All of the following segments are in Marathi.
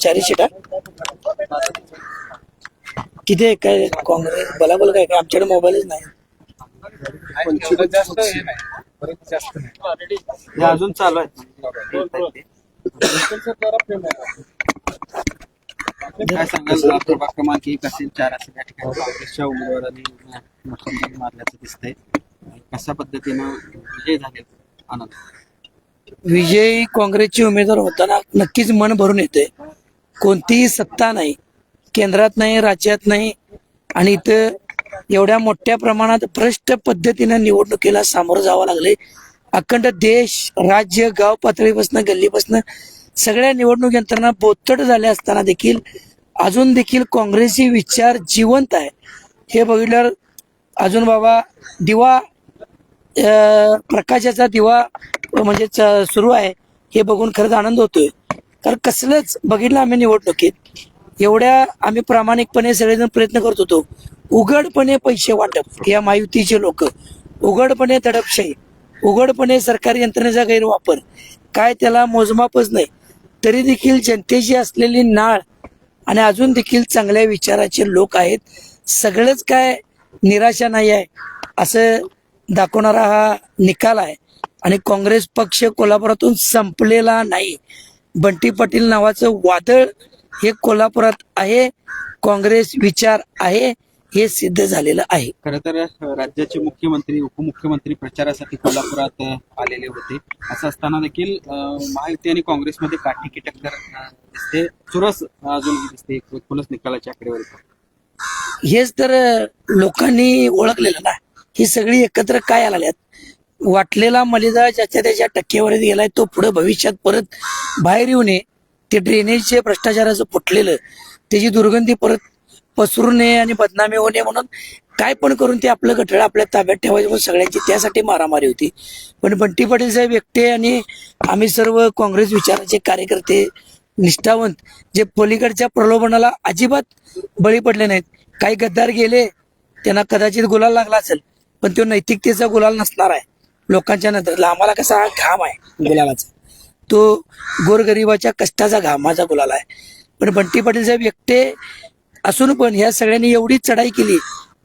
चारी सीटा किती आहे काय काँग्रेस बलाबल काय काय आमच्याकडे मोबाईलच नाही. हे अजून चालू आहे. काय सांगाल प्रभाग क्रमांक 1 असेल 4 असेल या ठिकाणी काँग्रेसच्या उमेदवारांनी मशिनरी मारल्याचं दिसतंय. कशा पद्धतीनं विजय झाले आनंद? विजयी काँग्रेसचे उमेदवार होताना नक्कीच मन भरून येते. कोणतीही सत्ता नाही, केंद्रात नाही, राज्यात नाही, आणि इथं एवढ्या मोठ्या प्रमाणात भ्रष्ट पद्धतीनं निवडणुकीला सामोरं जावं लागले. अखंड देश, राज्य, गाव पातळीपासून गल्लीपासून सगळ्या निवडणूक यंत्रणा बोचट झाल्या असताना देखील अजून देखील काँग्रेसचे विचार जिवंत आहे. हे बघितल्यावर अजून बाबा दिवा प्रकाशाचा दिवा म्हणजे सुरू आहे हे बघून खरंच आनंद होतोय. कारण कसलंच बघितलं आम्ही निवडणुकीत एवढ्या आम्ही प्रामाणिकपणे सगळेजण प्रयत्न करत होतो. उघडपणे पैसे वाटप, या महायुतीचे लोक उघडपणे दडपशाही, उघडपणे सरकारी यंत्रणेचा गैरवापर, काय त्याला मोजमापच नाही. तरी देखील जनतेची असलेली नाळ आणि अजून देखील चांगल्या विचाराचे लोक आहेत. सगळंच काय निराशा नाही आहे असं दाखवणारा हा निकाल आहे. आणि काँग्रेस पक्ष कोल्हापुरातून संपलेला नाही. बंटी पाटील नावाचं वादळ हे कोल्हापुरात आहे, काँग्रेस विचार आहे हे सिद्ध झालेलं आहे. खरं तर राज्याचे मुख्यमंत्री उपमुख्यमंत्री प्रचारासाठी कोल्हापुरात आलेले होते. असं असताना देखील महायुती आणि काँग्रेसमध्ये काठीकी टक्कर दिसते. चुरस अजून दिसते एकूणच निकालाच्या आकडेवारी. हेच तर लोकांनी ओळखलेलं ना. ही सगळी एकत्र काय आल्यात. वाटलेला मलिदा ज्याच्या त्याच्या टक्केवारीत गेलाय तो पुढे भविष्यात परत बाहेर येऊ नये. ते ड्रेनेजचे भ्रष्टाचाराचं फुटलेलं त्याची दुर्गंधी परत पसरू नये आणि बदनामी होऊ नये म्हणून काय पण करून ते आपलं गठळ आपल्या ताब्यात ठेवायचं म्हणून सगळ्यांची त्यासाठी मारामारी होती. पण बंटी पाटील साहेब एकटे आणि आम्ही सर्व काँग्रेस विचाराचे कार्यकर्ते निष्ठावंत जे पलीकडच्या प्रलोभनाला अजिबात बळी पडले नाहीत. काही गद्दार गेले, त्यांना कदाचित गुलाल लागला असेल, पण तो नैतिकतेचा गुलाल नसणार आहे लोकांच्या नंतरला. आम्हाला कसा हा घाम आहे गुलालाचा, तो गोरगरिबाच्या कष्टाचा घामाचा गुलाल आहे. पण बंटी पाटील साहेब एकटे असून पण ह्या सगळ्यांनी एवढी चढाई केली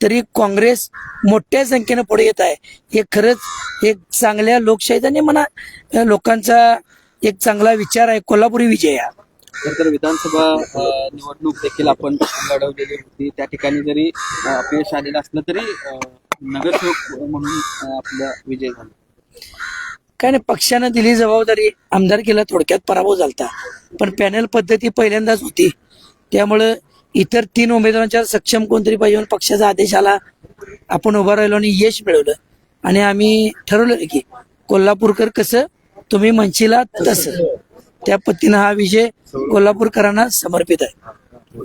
तरी काँग्रेस मोठ्या संख्येनं पुढे येत आहे. हे खरंच एक चांगल्या लोकशाहीचा आणि म्हणा लोकांचा एक चांगला विचार आहे. कोल्हापुरी विजय हा. तर विधानसभा निवडणूक देखील आपण लढवलेली होती. त्या ठिकाणी जरी अपयश आलेलं असलं तरी नगरसेवक म्हणून आपला विजय झाला. काय नाही, पक्षानं दिली जबाबदारी, आमदारकीला थोडक्यात पराभव झालता. पण पॅनल पद्धती पहिल्यांदाच होती, त्यामुळं इतर 3 उमेदवारांच्या सक्षम कोणतरी पाहिजे म्हणून पक्षाचा आदेश आला. आपण उभं राहिलो आणि यश मिळवलं. आणि आम्ही ठरवलं की कोल्हापूरकर कसं तुम्ही म्हणशीला तसं, त्या पद्धतीनं हा विजय कोल्हापूरकरांना समर्पित आहे.